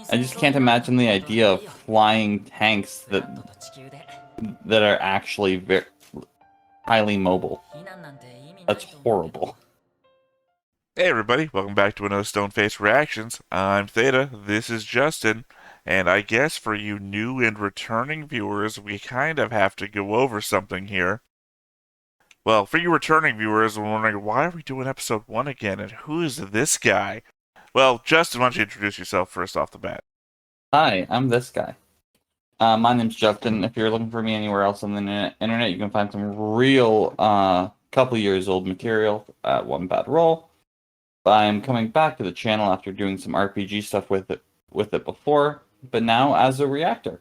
I just can't imagine the idea of flying tanks that are actually very highly mobile. That's horrible. Hey everybody, welcome back to another Stoneface Reactions. I'm Theta, this is Justin, and I guess for you new and returning viewers, we kind of have to go over something here. Well, for you returning viewers, we're wondering, why are we doing episode 1 again, and who is this guy? Well, Justin, why don't you introduce yourself first off the bat? Hi, I'm this guy. My name's Justin. If you're looking for me anywhere else on the internet, you can find some real couple years old material at One Bad Roll. I'm coming back to the channel after doing some RPG stuff with it before, but now as a reactor.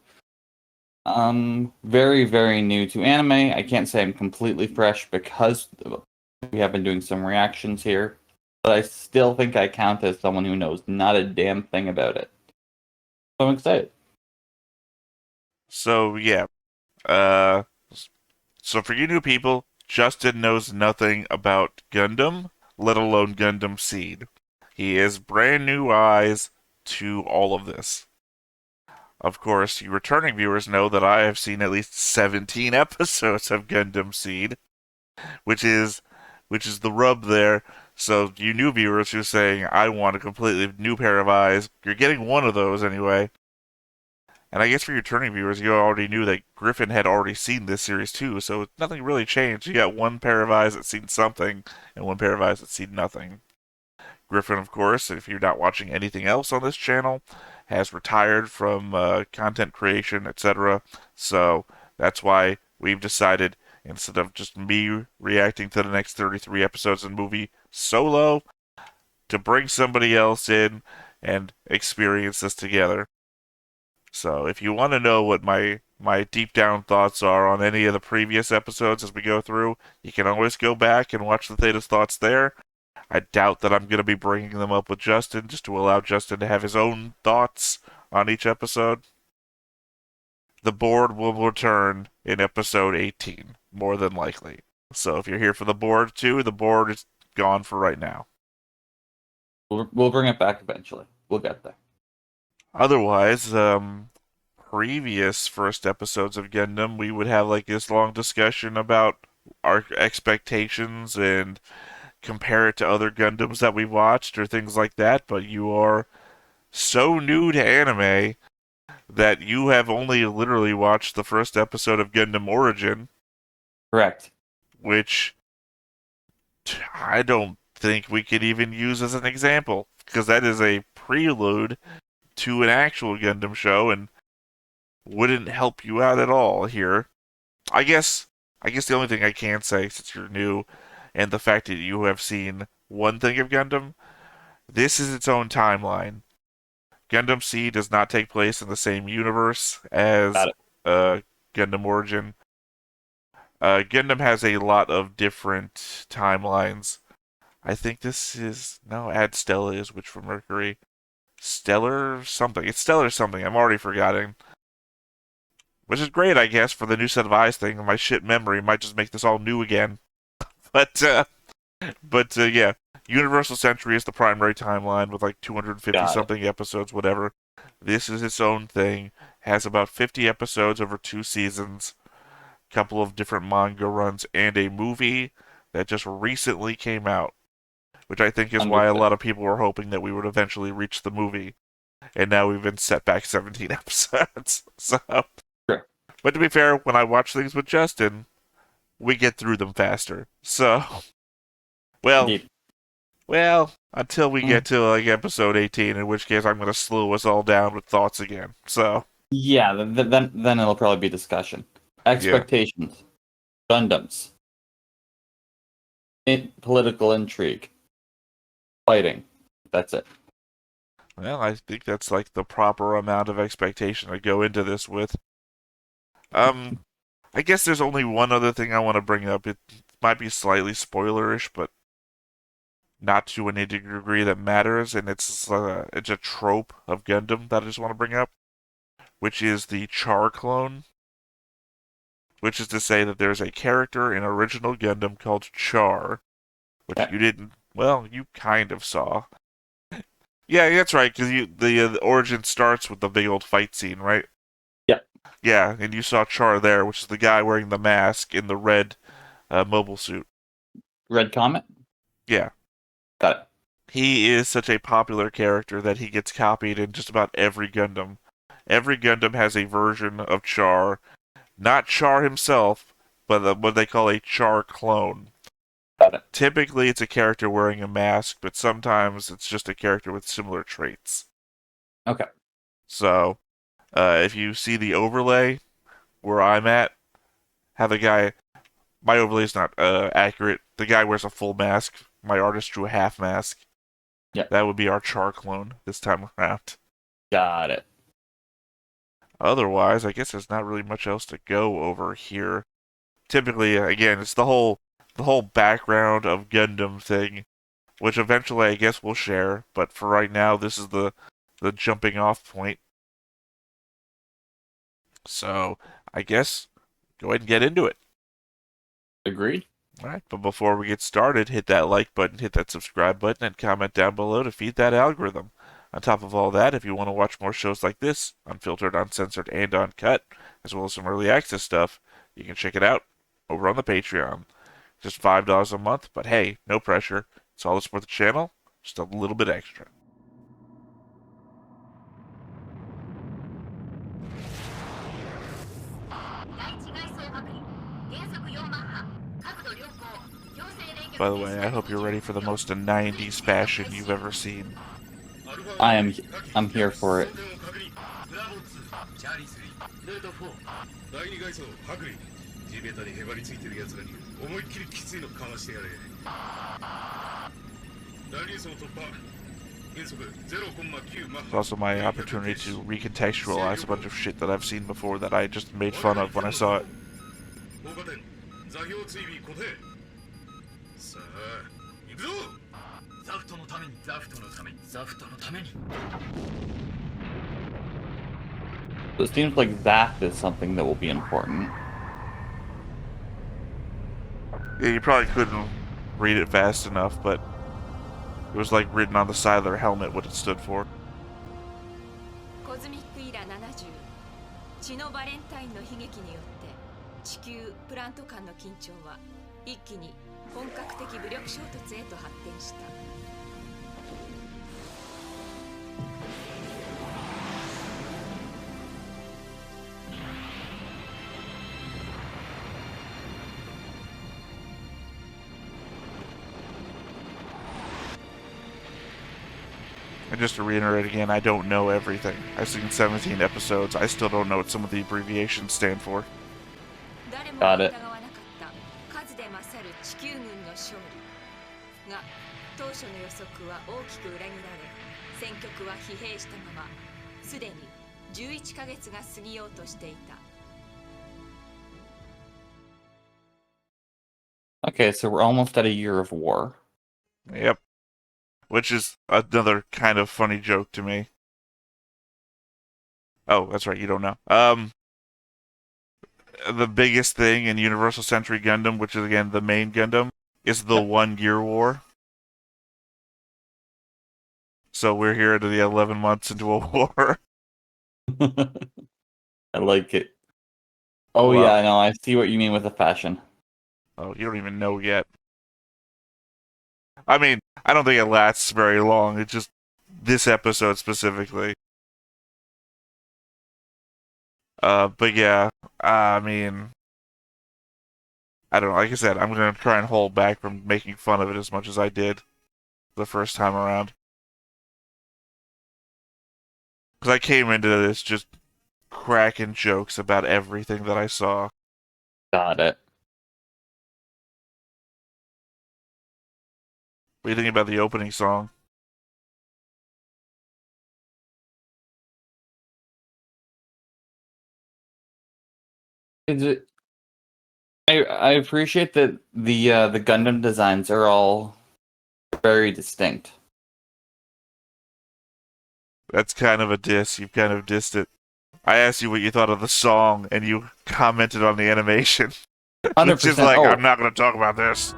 Very, very new to anime. I can't say I'm completely fresh because we have been doing some reactions here, but I still think I count as someone who knows not a damn thing about it. So I'm excited. So, yeah. So for you new people, Justin knows nothing about Gundam, let alone Gundam Seed. He has brand new eyes to all of this. Of course, you returning viewers know that I have seen at least 17 episodes of Gundam Seed, which is the rub there. So you new viewers who are saying, I want a completely new pair of eyes, you're getting one of those anyway. And I guess for your returning viewers, you already knew that Griffin had already seen this series too, so nothing really changed. You got one pair of eyes that's seen something, and one pair of eyes that's seen nothing. Griffin, of course, if you're not watching anything else on this channel, has retired from content creation, etc. So that's why we've decided, instead of just me reacting to the next 33 episodes of the movie solo, to bring somebody else in and experience this together. So if you want to know what my deep down thoughts are on any of the previous episodes as we go through, you can always go back and watch the Theta's thoughts there. I doubt that I'm going to be bringing them up with Justin, just to allow Justin to have his own thoughts on each episode. The board will return in episode 18, more than likely. So if you're here for the board too, the board is gone for right now. We'll bring it back eventually. We'll get there. Otherwise, previous first episodes of Gundam, we would have like this long discussion about our expectations and compare it to other Gundams that we've watched or things like that, but you are so new to anime that you have only literally watched the first episode of Gundam Origin. Correct. Which I don't think we could even use as an example, because that is a prelude to an actual Gundam show and wouldn't help you out at all here. I guess the only thing I can say, since you're new, and the fact that you have seen one thing of Gundam, this is its own timeline. Gundam Seed does not take place in the same universe as Gundam Origin. Gundam has a lot of different timelines. I think this is... No, Ad Stella is Witch from Mercury. Stellar something. It's Stellar something. I'm already forgetting. Which is great, I guess, for the new set of eyes thing. My shit memory might just make this all new again. But yeah, Universal Century is the primary timeline with like 250 something episodes, whatever. This is its own thing. Has about 50 episodes over 2 seasons, a couple of different manga runs, and a movie that just recently came out, which I think is why a lot of people were hoping that we would eventually reach the movie. And now we've been set back 17 episodes. So, sure. But to be fair, when I watch things with Justin, we get through them faster. So, well, until we get to like episode 18, in which case I'm going to slow us all down with thoughts again. So, yeah, then it'll probably be discussion. Expectations, Gundams, political intrigue, fighting. That's it. Well, I think that's like the proper amount of expectation to go into this with. I guess there's only one other thing I want to bring up. It might be slightly spoilerish, but not to any degree that matters, and it's a trope of Gundam that I just want to bring up, which is the Char clone. Which is to say that there's a character in original Gundam called Char, which you didn't, well, you kind of saw. Yeah, that's right. Because the origin starts with the big old fight scene, right? Yeah. Yeah, and you saw Char there, which is the guy wearing the mask in the red mobile suit. Red Comet? Yeah. Got it. He is such a popular character that he gets copied in just about every Gundam. Every Gundam has a version of Char. Not Char himself, but what they call a Char clone. Got it. Typically, it's a character wearing a mask, but sometimes it's just a character with similar traits. Okay. So, if you see the overlay where I'm at, have the guy. My overlay is not accurate. The guy wears a full mask. My artist drew a half mask. Yeah. That would be our Char clone this time around. Got it. Otherwise, I guess there's not really much else to go over here. Typically, again, it's the whole background of Gundam thing, which eventually I guess we'll share. But for right now, this is the jumping off point. So I guess go ahead and get into it. Agreed. All right, but before we get started, hit that like button, hit that subscribe button, and comment down below to feed that algorithm. On top of all that, if you want to watch more shows like this, unfiltered, uncensored, and uncut, as well as some early access stuff, you can check it out over on the Patreon. Just $5 a month, but hey, no pressure. It's all to support the channel, just a little bit extra. By the way, I hope you're ready for the most 90s fashion you've ever seen. I'm here for it. It's also my opportunity to recontextualize a bunch of shit that I've seen before that I just made fun of when I saw it. So it seems like zaft is something that will be important. Yeah, you probably couldn't read it fast enough, but it was like written on the side of their helmet what it stood for. 血のバレンタインの悲劇によって地球プラント間の緊張は一気に本格的武力衝突へと発展した。And just to reiterate again, I don't know everything. I've seen 17 episodes. I still don't know what some of the abbreviations stand for. Got it. 数で勝る地球軍の勝利が当初の予測は大きく裏切られ、戦局は疲弊したまますでに11ヶ月が過ぎようとしていた。Okay, so we're almost at a year of war. Yep. Which is another kind of funny joke to me. Oh, that's right, you don't know. The biggest thing in Universal Century Gundam, which is again the main Gundam, is the 1 year war. So we're here into the 11 months into a war. I like it. Oh Wow. yeah, I know. I see what you mean with the fashion. Oh, you don't even know yet. I mean, I don't think it lasts very long. It's just this episode specifically. But yeah, I mean, I don't know. Like I said, I'm gonna try and hold back from making fun of it as much as I did the first time around. Because I came into this just cracking jokes about everything that I saw. Got it. What do you think about the opening song? Is it? I appreciate that the Gundam designs are all very distinct. That's kind of a diss. You've kind of dissed it. I asked you what you thought of the song, and you commented on the animation. 100%. Which is like, oh. I'm not going to talk about this.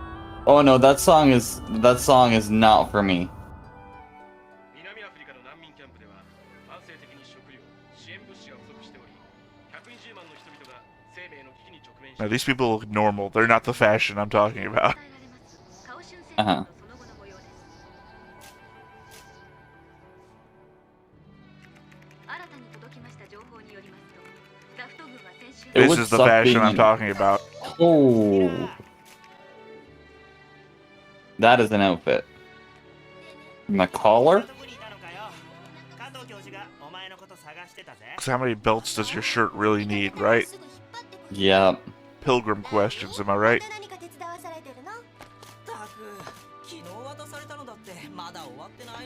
Oh no, that song is not for me. Now, these people look normal. They're not the fashion I'm talking about. Uh-huh. This is the fashion I'm talking about. Oh. That is an outfit. And the collar? Because how many belts does your shirt really need, right? Yeah. Pilgrim questions, am I right?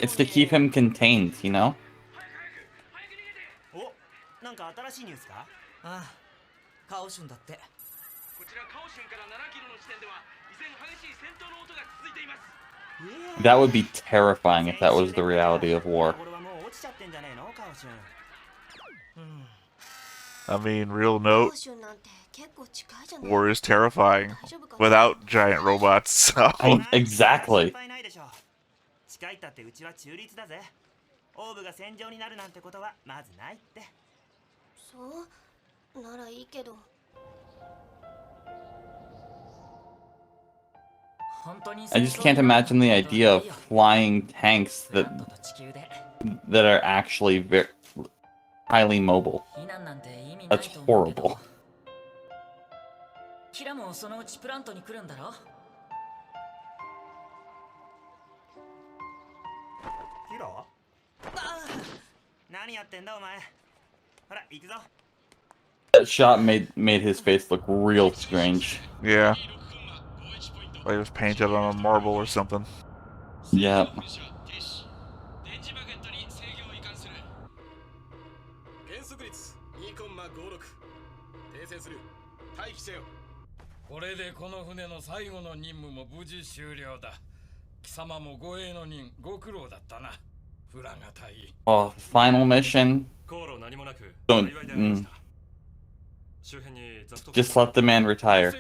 It's to keep him contained, you know? That would be terrifying if that was the reality of war. I mean, real note, war is terrifying without giant robots, so... Exactly. I just can't imagine the idea of flying tanks that are actually very highly mobile. That's horrible. That shot made his face look real strange. Yeah. Like it was painted on a marble or something. Yeah. Oh, final mission. Don't. Just let the man retire.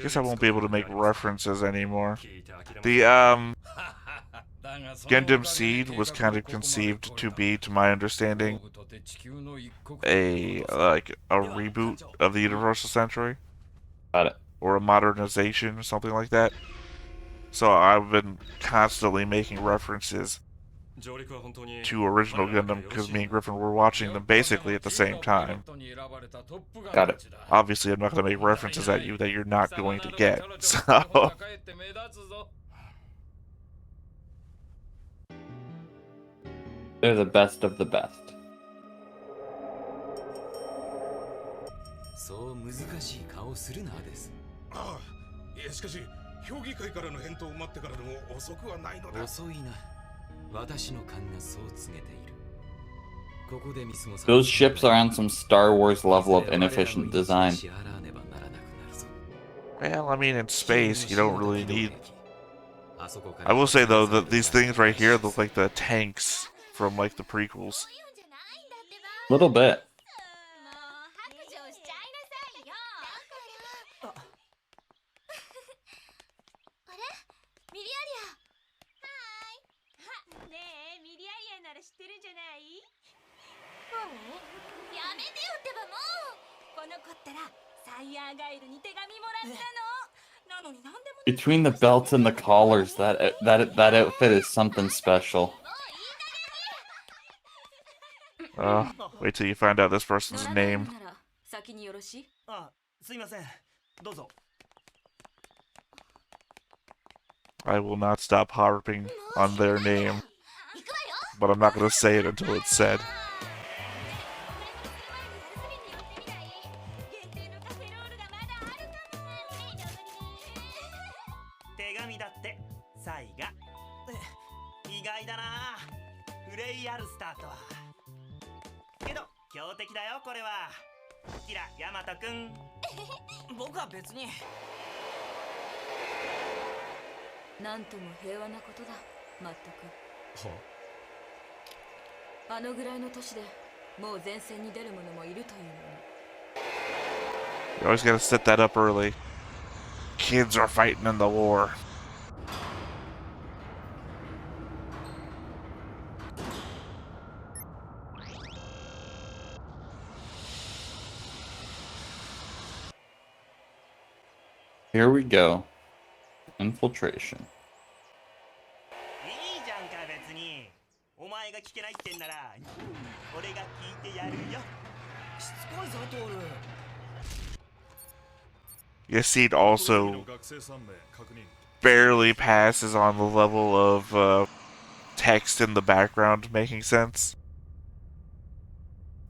Guess I won't be able to make references anymore. The Gundam Seed was kind of conceived to be, to my understanding, a reboot of the Universal Century. Got it. Or a modernization or something like that. So I've been constantly making references to original Gundam because me and Griffin were watching them basically at the same time. Got it. Obviously, I'm not going to make references at you that you're not going to get, so... They're the best of the best. Those ships are on some Star Wars level of inefficient design. Well, I mean, in space, you don't really need... I will say, though, that these things right here look like the tanks from, like, the prequels. Little bit. Between the belts and the collars, that outfit is something special. Wait till you find out this person's name. I will not stop harping on their name, but I'm not going to say it until it's said. You always gotta set that up early. kids are fighting in the war. Here we go. Infiltration. いいじゃんか別に。お前が聞けないってんなら、俺が聞いてやるよ。しつこいぞトール。Yes, Seed also barely passes on the level of text in the background making sense.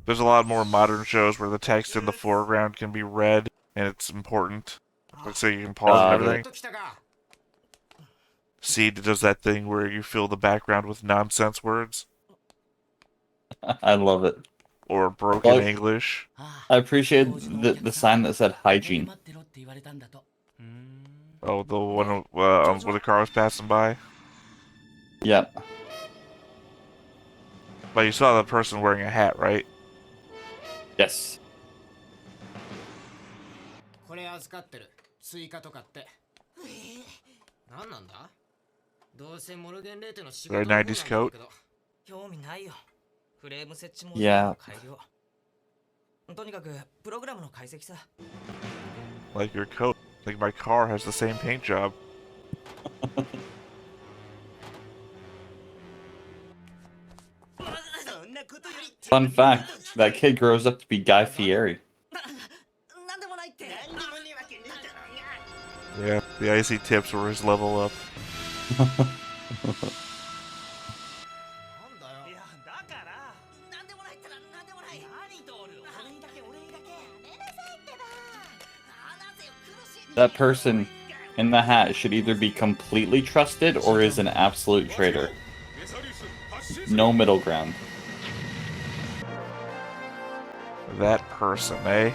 There's a lot more modern shows where the text in the foreground can be read and it's important. Like, so you can pause and everything. Seed does that thing where you fill the background with nonsense words. I love it. Or broken English. I appreciate the sign that said hygiene. Oh, the one where the car was passing by? Yep. But you saw the person wearing a hat, right? Yes. これ預かってる。追加とかって。何なんだ？どうせモルゲンレーテの仕事 Very 90s coat. 興味ないよ。フレーム設置も Yeah. 改良。とにかくプログラムの解析さ。Like your coat. Like my car has the same paint job. Fun fact, that kid grows up to be Guy Fieri. Yeah, the icy tips were his level up. That person in the hat should either be completely trusted or is an absolute traitor. No middle ground. That person, eh?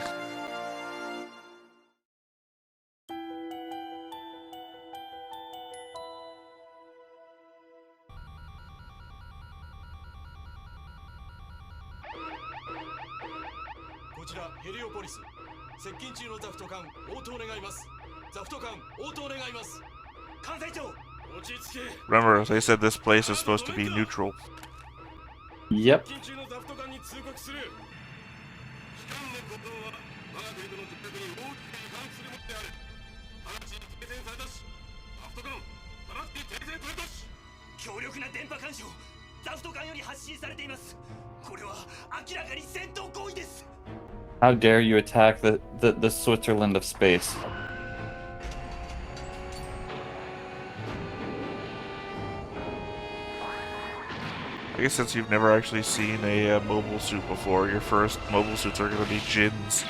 Remember, they said this place is supposed to be neutral. Yep. How dare you attack the Switzerland of space? I guess since you've never actually seen a mobile suit before, your first mobile suits are going to be GINs.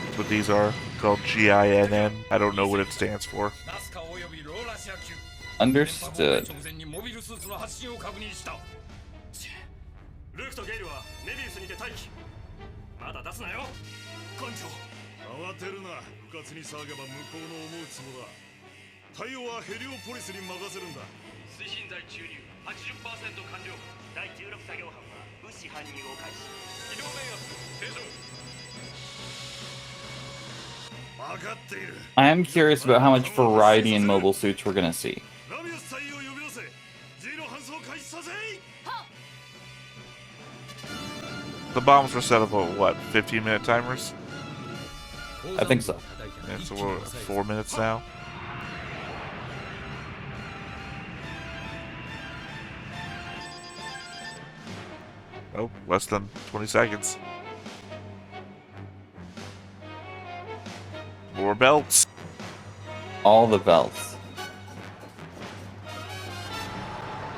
That's what these are, called GINN. I don't know what it stands for. Understood. I am curious about how much variety in mobile suits we're gonna see. The bombs were set up at what, 15-minute timers? I think so. Yeah, so we're at 4 minutes now. Oh, less than 20 seconds. More belts. All the belts.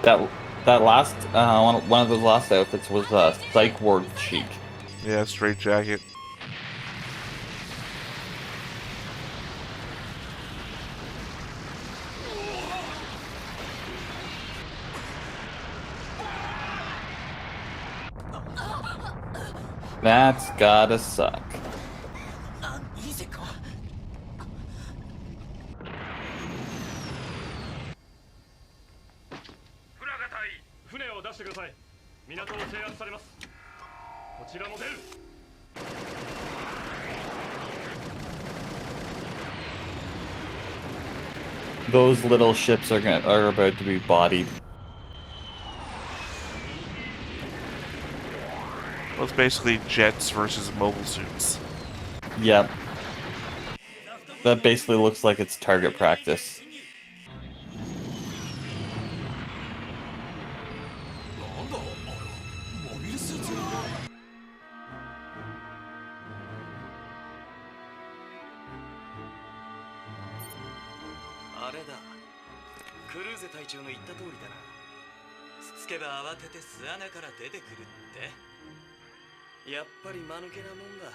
That last one of those last outfits was Psych Ward chic. Yeah, straight jacket. That's gotta suck. those little ships are about to be bodied. Well, it's basically jets versus mobile suits. Yep. That basically looks like it's target practice. なんだあれモビルスーツ。あれだ。クルーゼ隊長の言った通りだな。つつけば慌てて巣穴から出てくるって。やっぱり間抜けなもんだ。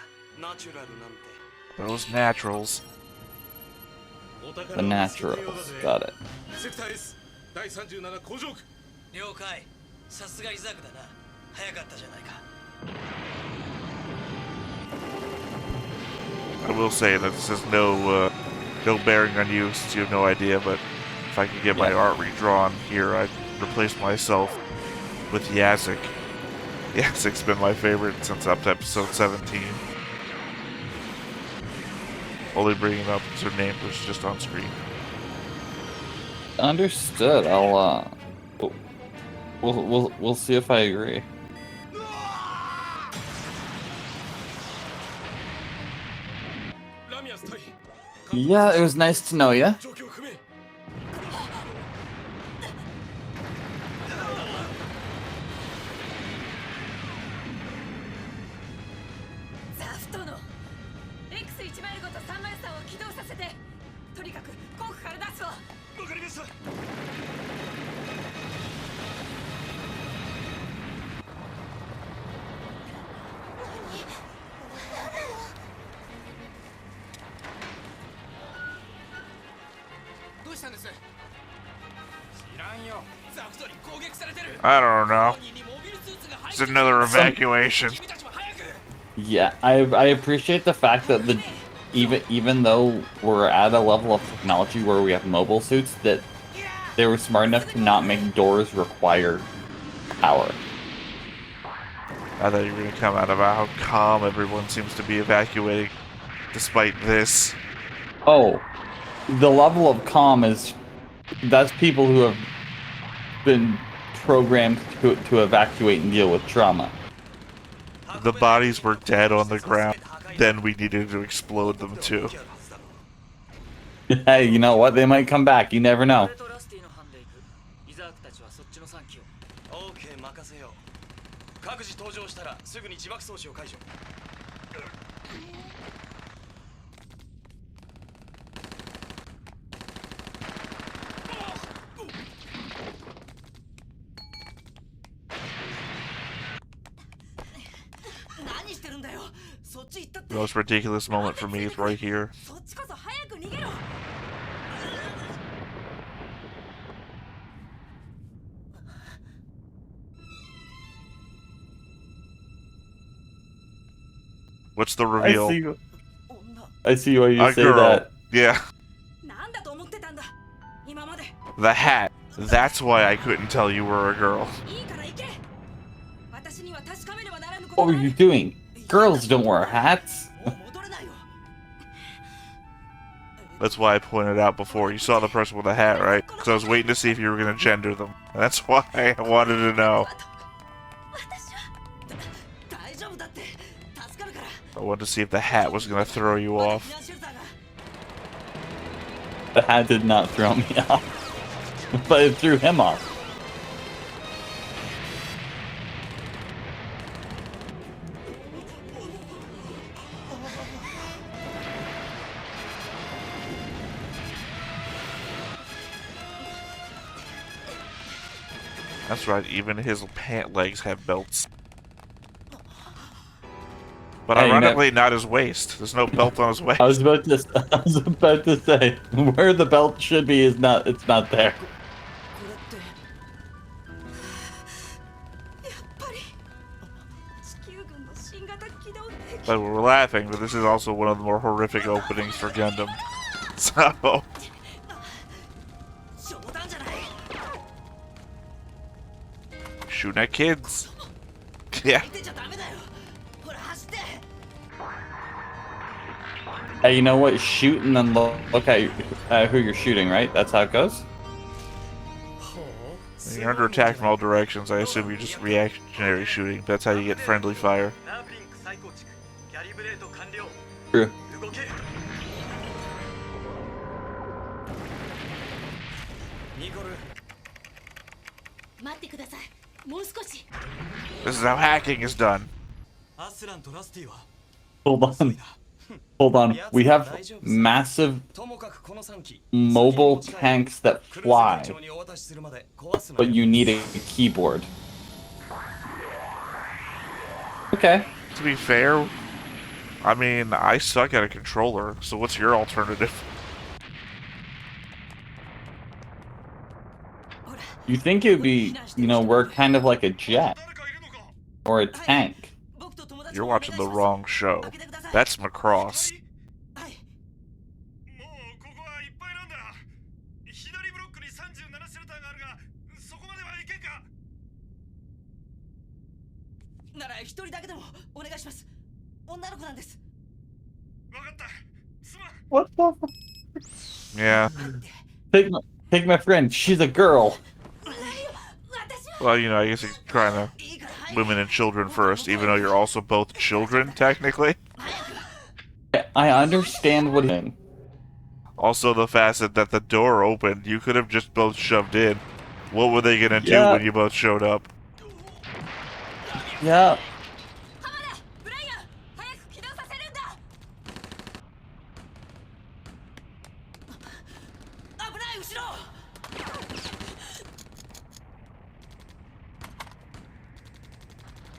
ナチュラルなんて。Those naturals. The naturals. Got it. セクター S 第37工場区。了解。さすがイザークだな。早かったじゃないか。 I will say that this has no bearing on you since you have no idea, but if I could get my art redrawn here, I'd replace myself with Yazik. Yazik's been my favorite since up to episode 17. Only bringing up her name was just on screen. Understood. We'll see if I agree. Yeah, it was nice to know you. 状況不明。ザフトの X105 と303を起動させて、とにかく航空から出すわ。わかりました。どうしたんです？知らんよ。ザフトに攻撃されてる。 I don't know. 本人にモビルスーツが入 It's ってる。 another evacuation. 君たちも早く。 Yeah, I appreciate the fact that even though we're at a level of technology where we have mobile suits, that they were smart enough to not make doors require power. I thought you were going to come out about how calm everyone seems to be evacuating despite this. Oh, the level of calm that's people who have been programmed to evacuate and deal with trauma. The bodies were dead on the ground. Then we needed to explode them too. Hey, you know what? They might come back. You never know. 俺とラスティの班で行く。イザークたちはそっちの3機を。オーケー任せよう。各自登場したらすぐに自爆装置を解除。 何してるんだよ。そっち行ったって。 The most ridiculous moment for me is right here. そっちこそ早く逃げろ。 What's the reveal? I see why you A say girl. that. Yeah. なんだと思ってたんだ。今まで。 The hat. That's why I couldn't tell you were a girl. いいから行け。私には確かめねばならぬこ What と were があ you る。 doing? Girls don't wear hats. もう戻れないよ。 That's why I pointed out before. You saw the person with the hat, right? Because I was waiting to see if you were going to gender them. That's why I wanted to know. 私は。大丈夫だって。助かるから。 I wanted to see if the hat was going to throw you まだ off. 避難シェルターが。 The hat did not throw me off, but it threw him off. That's right, even his pant legs have belts. But Hey, you know- ironically, not his waist. There's no belt on his waist. I was about to say where the belt should be is not. It's not there. これって。やっぱり。地球軍の新型機動兵器。 But we're laughing, but this is also one of the more horrific openings for Gundam. So, 冗談じゃない。 shooting at kids. Yeah. 見てちゃダメだよ。ほら走って。Hey, you know what? Shoot and then look at who you're shooting, right? That's how it goes? When you're under attack from all directions, I assume you're just reactionary shooting. That's how you get friendly fire. True. This is how hacking is done. Hold on. Hold on. We have massive mobile tanks that fly, but you need a keyboard. Okay. To be fair, I mean, I suck at a controller, so what's your alternative? You think it would be, you know, work kind of like a jet or a tank. You're watching the wrong show. That's Macross. What the fuck? Yeah. Take my friend. She's a girl. Well, you know, I guess you're trying to women and children first, even though you're also both children, technically. I understand what it is. Also, the facet that the door opened, you could have just both shoved in. What were they gonna do Yeah. when you both showed up? Yeah.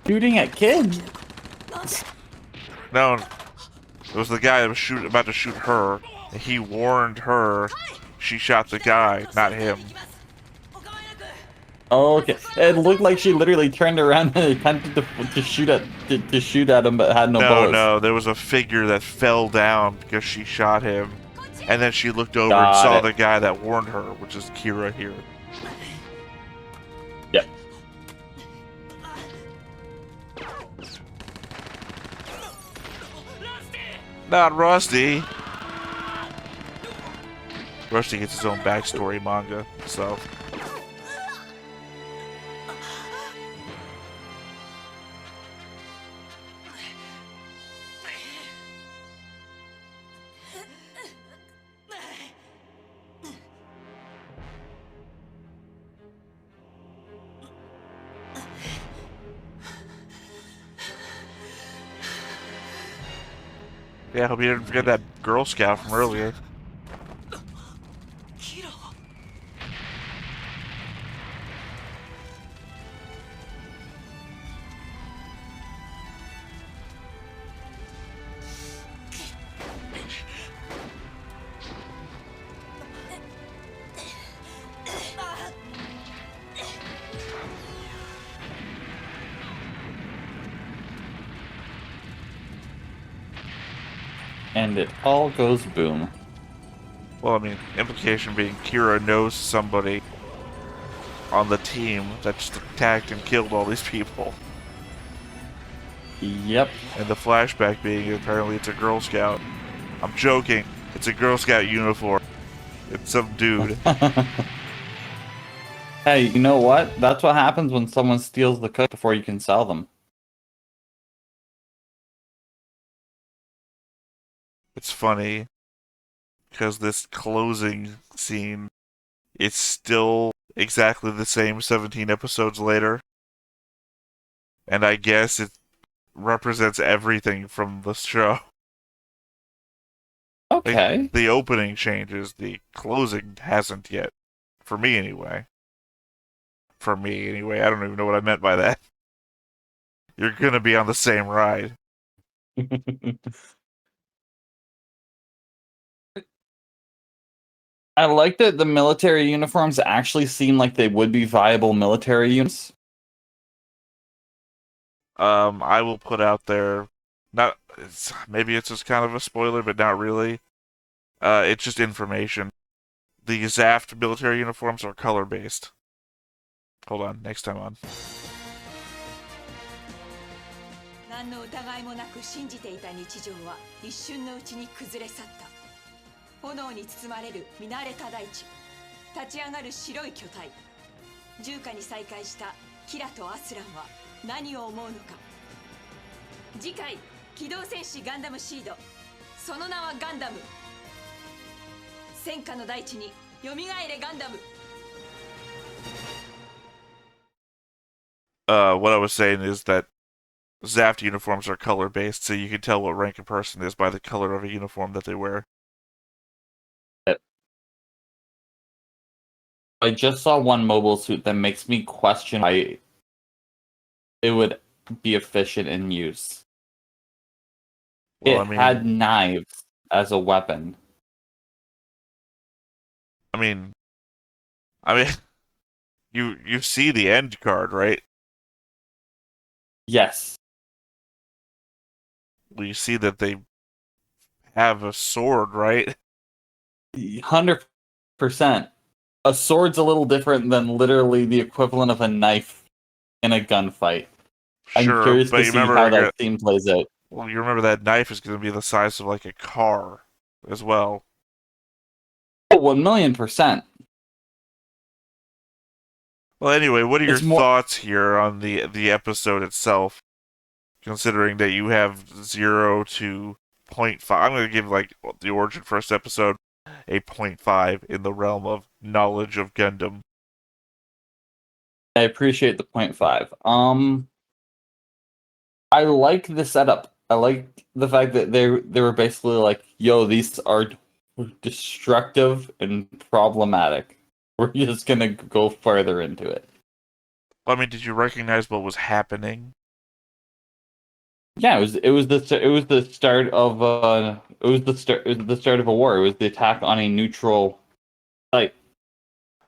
Shooting at kids. No, it was the guy that was about to shoot her. And he warned her. She shot the guy, not him. Oh, okay. It looked like she literally turned around and attempted to shoot at him, but had no bullets. No, there was a figure that fell down because she shot him. And then she looked over and Got saw it. the guy that warned her, which is Kira here. Yep. Not Rusty. Rusty gets his own backstory manga, so. Yeah, I hope you didn't forget that Girl Scout from earlier. And it all goes boom. Well, I mean, implication being Kira knows somebody on the team that just attacked and killed all these people. Yep. And the flashback being apparently it's a Girl Scout. I'm joking. It's a Girl Scout uniform. It's some dude. Hey, you know what? That's what happens when someone steals the cook before you can sell them. It's funny because this closing scene, it's still exactly the same 17 episodes later. And I guess it represents everything from the show. Okay. Like, the opening changes, the closing hasn't yet. For me, anyway. I don't even know what I meant by that. You're gonna be on the same ride. I like that the military uniforms actually seem like they would be viable military units. I will put out there, maybe it's just kind of a spoiler, but not really. It's just information. The zaft military uniforms are color-based. Hold on, next time on. 何の疑いもなく信じていた日常は一瞬のうちに崩れ去った。炎に包まれる見慣れた大地、立ち上がる白い巨体、重火に再会したキラとアスランは何を思うのか。次回機動戦士ガンダムシード、その名はガンダム。戦火の大地によみがえれガンダム。What I was saying is that zaft uniforms are color-based, so you can tell what rank a person is by the color of a uniform that they wear. I just saw one mobile suit that makes me question why it would be efficient in use. Well, It had knives as a weapon. I mean, you see the end card, right? Yes. Well, you see that they have a sword, right? 100%. A sword's a little different than literally the equivalent of a knife in a gunfight. I'm Sure, curious but to you see remember how that scene plays out. well, you remember that knife is going to be the size of like a car as well. Oh, 1,000,000%. Well, anyway, what are your It's more- thoughts here on the episode itself? Considering that you have 0 to 0.5, I'm going to give like the origin first episode a 0.5 in the realm of knowledge of Gundam. I appreciate the 0.5. I like the setup. I like the fact that they were basically like, yo, these are destructive and problematic. We're just gonna go further into it. I mean, did you recognize what was happening? Yeah, it was the start of the start of a war. It was the attack on a neutral site.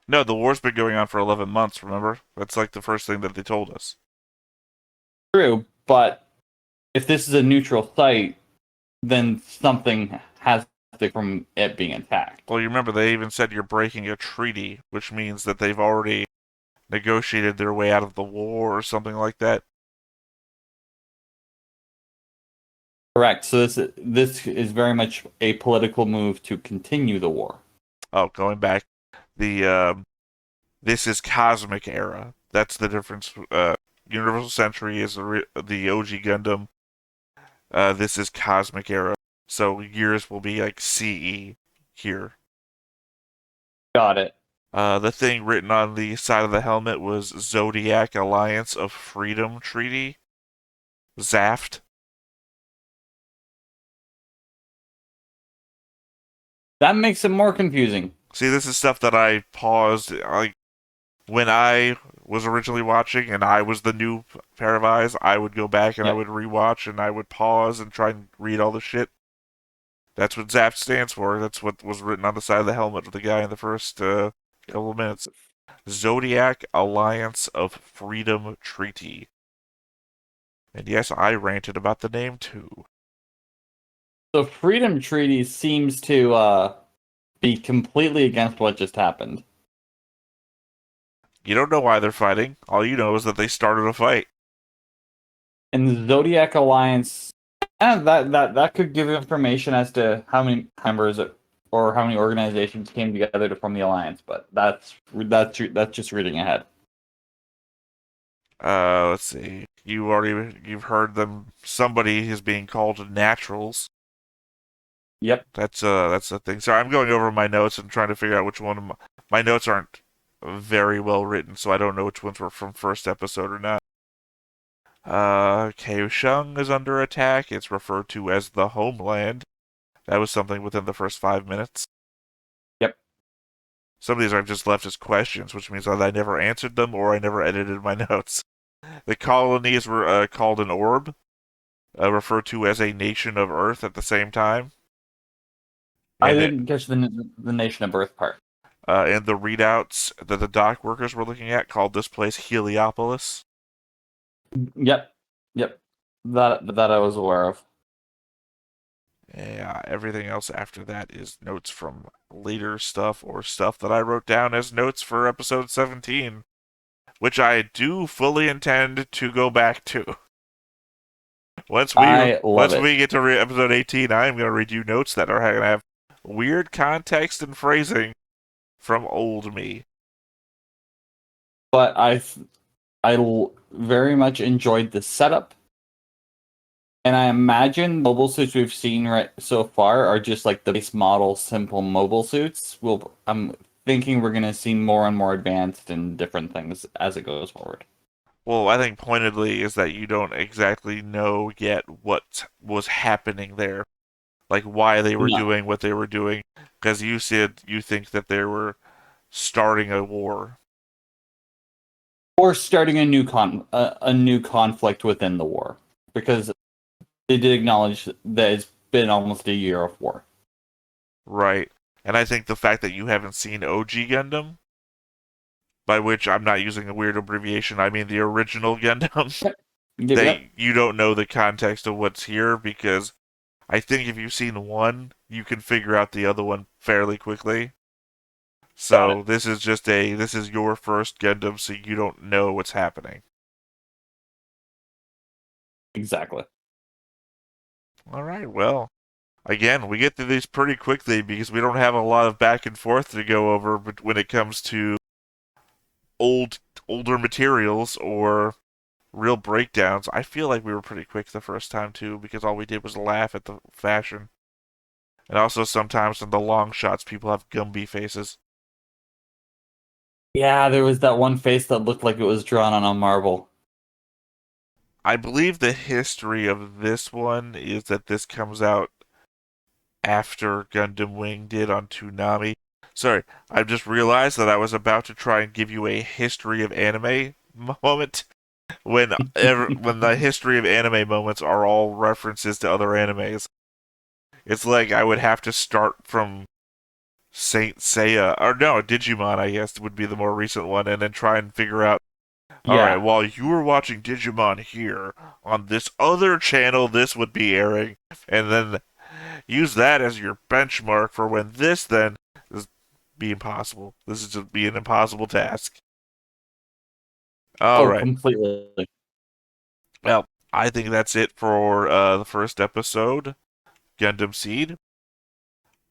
No, the war's been going on for 11 months, remember? That's like the first thing that they told us. True, but if this is a neutral site, then something has to from it being attacked. Well, you remember they even said you're breaking a treaty, which means that they've already negotiated their way out of the war or something like that. Correct. So this is very much a political move to continue the war. Oh, going back, this is Cosmic Era. That's the difference. Universal Century is the OG Gundam. This is Cosmic Era. So years will be like CE here. Got it. The thing written on the side of the helmet was Zodiac Alliance of Freedom Treaty. zaft. That makes it more confusing. See, this is stuff that I paused. Like, when I was originally watching and I was the new pair of eyes, I would go back and I would rewatch and I would pause and try and read all the shit. That's what zaft stands for. That's what was written on the side of the helmet of the guy in the first couple of minutes. Zodiac Alliance of Freedom Treaty. And yes, I ranted about the name too. The Freedom Treaty seems to be completely against what just happened. You don't know why they're fighting. All you know is that they started a fight. And the Zodiac Alliance, that could give information as to how many members or how many organizations came together to form the alliance. But that's just reading ahead. Let's see. You've heard them. Somebody is being called naturals. Yep. That's the thing. Sorry, I'm going over my notes and trying to figure out which one of my notes aren't very well written, so I don't know which ones were from first episode or not. Kaohsiung is under attack. It's referred to as the homeland. That was something within the first 5 minutes. Yep. Some of these I've just left as questions, which means that I never answered them or I never edited my notes. The colonies were called an orb, referred to as a nation of Earth at the same time. I didn't catch the nation of Earth part. And the readouts that the dock workers were looking at called this place Heliopolis. Yep. That I was aware of. Yeah, everything else after that is notes from later stuff or stuff that I wrote down as notes for episode 17, which I do fully intend to go back to. Once I love it. we get to episode 18, I am going to read you notes that are going to have weird context and phrasing from old me. But very much enjoyed the setup. And I imagine mobile suits we've seen right so far are just like the base model, simple mobile suits. I'm thinking we're going to see more and more advanced and different things as it goes forward. Well, I think pointedly is that you don't exactly know yet what was happening there. Like why they were doing what they were doing. Because you said you think that they were starting a war. Or starting a new conflict within the war. Because they did acknowledge that it's been almost a year of war. Right. And I think the fact that you haven't seen OG Gundam, by which I'm not using a weird abbreviation, I mean the original Gundam, you don't know the context of what's here, because I think if you've seen one, you can figure out the other one fairly quickly. So this is your first Gundam, so you don't know what's happening. Exactly. All right, well, again, we get through these pretty quickly because we don't have a lot of back and forth to go over when it comes to older materials or real breakdowns. I feel like we were pretty quick the first time too, because all we did was laugh at the fashion. And also sometimes in the long shots people have Gumby faces. Yeah, there was that one face that looked like it was drawn on a marble. I believe the history of this one is that this comes out after Gundam Wing did on Toonami. Sorry, I just realized that I was about to try and give you a history of anime moment when the history of anime moments are all references to other animes. It's like I would have to start from Saint Seiya, or no, Digimon, I guess, would be the more recent one, and then try and figure out, alright, while you were watching Digimon here, on this other channel, this would be airing, and then use that as your benchmark for when this then is be impossible. This is just be an impossible task. Alright. Completely. Well, I think that's it for the first episode, Gundam Seed.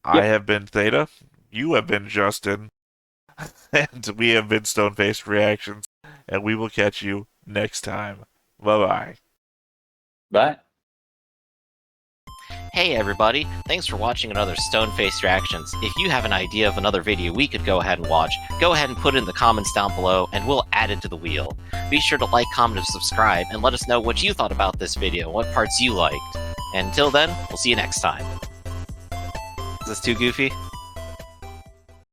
I have been Theta. You have been Justin. And we have been Stone-Faced Reactions. And we will catch you next time. Bye-bye. Bye. Hey everybody, thanks for watching another Stone-Faced Reactions. If you have an idea of another video we could go ahead and watch, go ahead and put it in the comments down below and we'll add it to the wheel. Be sure to like, comment, and subscribe, and let us know what you thought about this video, what parts you liked. And until then, we'll see you next time. Is this too goofy?